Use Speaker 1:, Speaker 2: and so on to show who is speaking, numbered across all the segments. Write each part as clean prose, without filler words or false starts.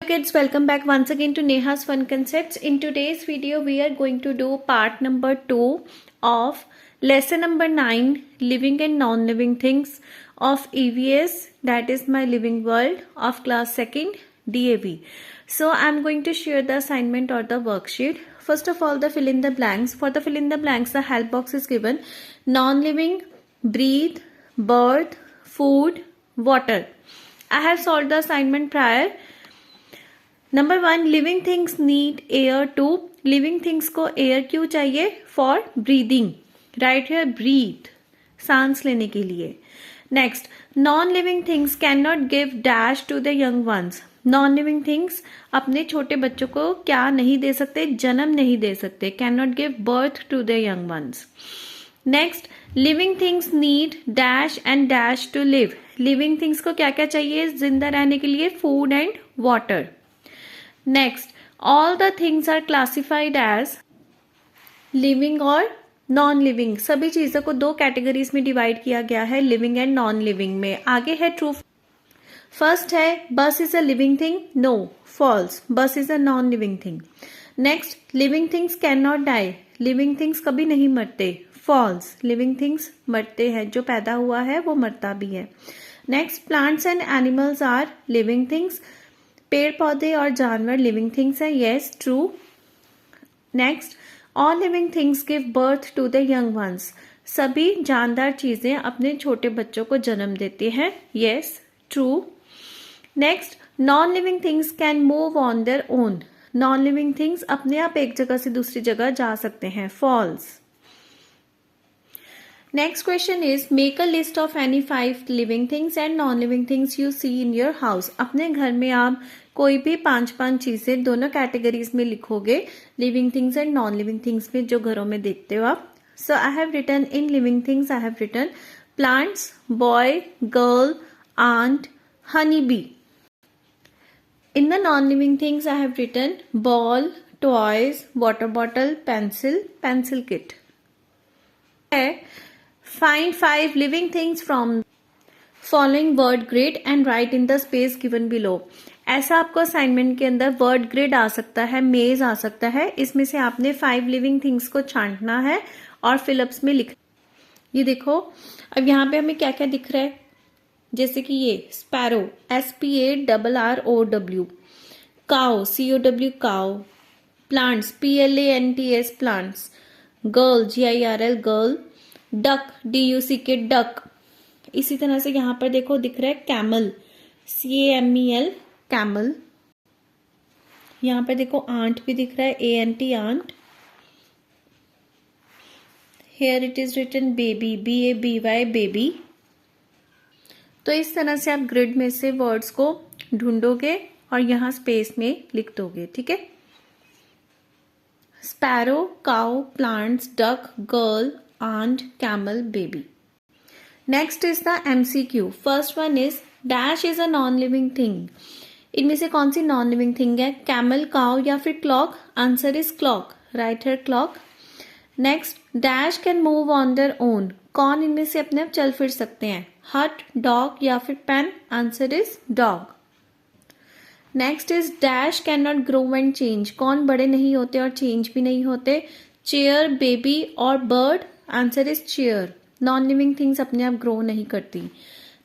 Speaker 1: Kids, welcome back once again to Neha's Fun Concepts. In today's video we are going to do part number 2 of lesson number 9, living and non-living things of EVS, that is my living world, of class 2nd DAV. So I'm going to share the assignment or the worksheet. First of all, the fill in the blanks. For the fill in the blanks, the help box is given: non-living, breathe, birth, food, water. I have solved the assignment prior. Number 1, living things need air to. Living things को air क्यों चाहिए? For breathing. Right here, breathe, सांस लेने के लिए. Next, non living things can not give dash to the young ones. Non living things अपने छोटे बच्चों को क्या नहीं दे सकते? जन्म नहीं दे सकते. Can not give birth to the young ones. Next, living things need dash and dash to live. Living things को क्या क्या चाहिए जिंदा रहने के लिए? Food and water. Next, all the things are classified as living और नॉन लिविंग. सभी चीजों को दो कैटेगरीज में डिवाइड किया गया है, लिविंग एंड नॉन लिविंग में. आगे है ट्रू. फर्स्ट है, bus is a living thing. No, false. Bus is a non living thing. Next, living things can not die. लिविंग थिंग्स कभी नहीं मरते. फॉल्स. लिविंग थिंग्स मरते हैं, जो पैदा हुआ है वो मरता भी है. Next, plants and animals are living things. पेड़ पौधे और जानवर लिविंग थिंग्स है. Yes, true. Next, all living things give birth to the young ones. सभी जानदार चीजें अपने छोटे बच्चों को जन्म देती हैं. Yes, true. Next, non living things can move on their own. Non living things अपने आप एक जगह से दूसरी जगह जा सकते हैं. False. Next question is, make a list of any 5 living things and non-living things you see in your house. अपने घर में आप कोई भी 5 चीजें दोनों कैटेगरीज में लिखोगे, living things and non living things में, जो घरों में देखते हो आप. So I have written in living things, I have written plants, boy, girl, aunt, honey bee. In the non-living things I have written ball, toys, water bottle, pencil kit. Find 5 living things from following word grid and write in the space given below. ऐसा आपको assignment के अंदर word grid आ सकता है, मेज आ सकता है. इसमें से आपने 5 लिविंग थिंग्स को छांटना है और फिलअप्स में लिख. ये देखो, अब यहाँ पे हमें क्या क्या दिख रहा है, जैसे कि ये sparrow, SPARROW, cow, COW cow, plants, PLANTS plants, girl, GIRL girl, duck, DUCK duck. इसी तरह से यहां पर देखो दिख रहा है कैमल, CAMEL कैमल. यहां पर देखो आंट भी दिख रहा है, ANT ant. Here it is written baby, BABY baby. तो इस तरह से आप ग्रिड में से वर्ड्स को ढूंढोगे और यहां स्पेस में लिख दोगे. ठीक है. Sparrow, cow, plants, duck, girl, aunt, camel, baby. Next is the MCQ. First one is dash is a non-living thing. इनमें से कौन सी नॉन लिविंग थिंग है? कैमल, काउ या फिर clock? Answer is clock. Right है, clock. Next, dash can move on their own. कौन इनमें से अपने आप चल फिर सकते हैं? हट, डॉग या फिर pen? Answer is dog. Next is dash can not grow and change. कौन बड़े नहीं होते और चेंज भी नहीं होते? चेयर, बेबी और bird? Answer is chair. Non living things अपने आप ग्रो नहीं करती.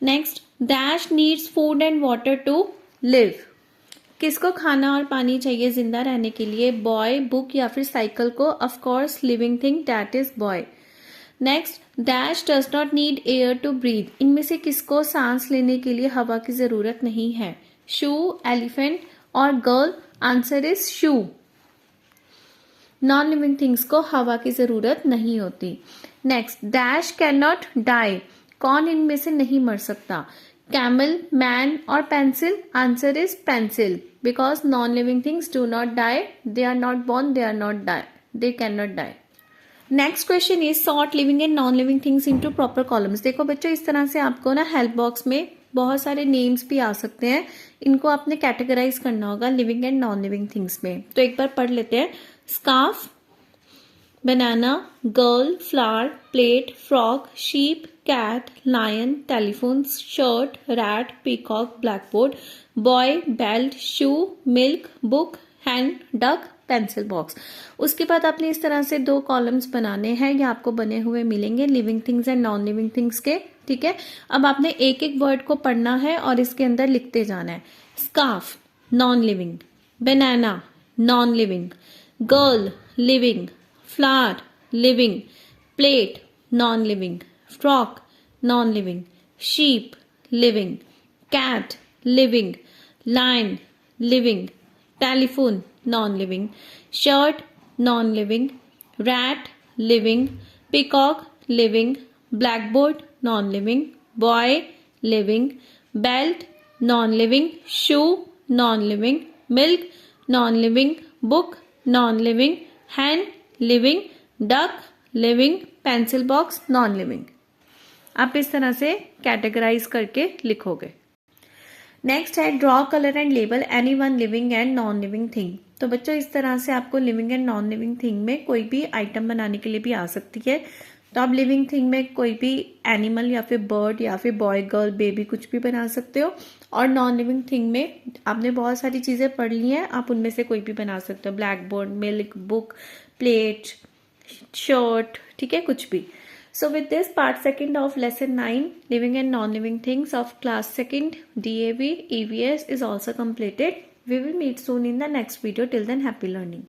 Speaker 1: Next, dash needs food and water to live. किसको खाना और पानी चाहिए जिंदा रहने के लिए? बॉय, बुक या फिर साइकिल को? Of course living thing, that is boy. Next, dash does not need air to breathe. इनमें से किसको सांस लेने के लिए हवा की जरूरत नहीं है? शू, एलिफेंट और girl? Answer is shoe. Non living things को हवा की जरूरत नहीं होती. Next, dash can not die. कौन इनमें से नहीं मर सकता? कैमल, मैन और pencil? Answer is pencil, because non living things do not die. They are not born, they are not die, they can not die. Next question is sort living and non living things into proper columns. देखो बच्चों, इस तरह से आपको ना help box में बहुत सारे नेम्स भी आ सकते हैं. इनको आपने कैटेगराइज करना होगा living and non living things में. तो एक बार पढ़ लेते हैं. Scarf, banana, girl, flower, plate, frog, sheep, cat, lion, telephone, shirt, rat, peacock, blackboard, boy, belt, shoe, milk, book, hen, duck, pencil box. उसके बाद आपने इस तरह से 2 कॉलम्स बनाने हैं, ये आपको बने हुए मिलेंगे living things and non living things के। ठीक है, अब आपने एक एक वर्ड को पढ़ना है और इसके अंदर लिखते जाना है। Scarf non living, banana non living, girl living, flower living, plate non living, frock non living, sheep living, cat living, lion living, telephone non-living, shirt non-living, rat living, peacock living, blackboard non-living, boy living, belt non-living, shoe non-living, milk non-living, book non-living, hen living, duck living, pencil box non-living। आप इस तरह से categorise करके लिखोगे। Next है draw colour and label any one living and non living thing. तो बच्चों इस तरह से आपको living and non living thing में कोई भी आइटम बनाने के लिए भी आ सकती है। तो आप लिविंग थिंग में कोई भी एनिमल या फिर बर्ड या फिर बॉय गर्ल बेबी कुछ भी बना सकते हो, और नॉन लिविंग थिंग में आपने बहुत सारी चीजें पढ़ ली हैं, आप उनमें से कोई भी बना सकते हो। Black board, milk, book, plate, shirt, ठीक है, कुछ भी। So with this part 2 of lesson 9 living and non-living things of class 2 DAV EVS is also completed. We will meet soon in the next video. Till then, happy learning.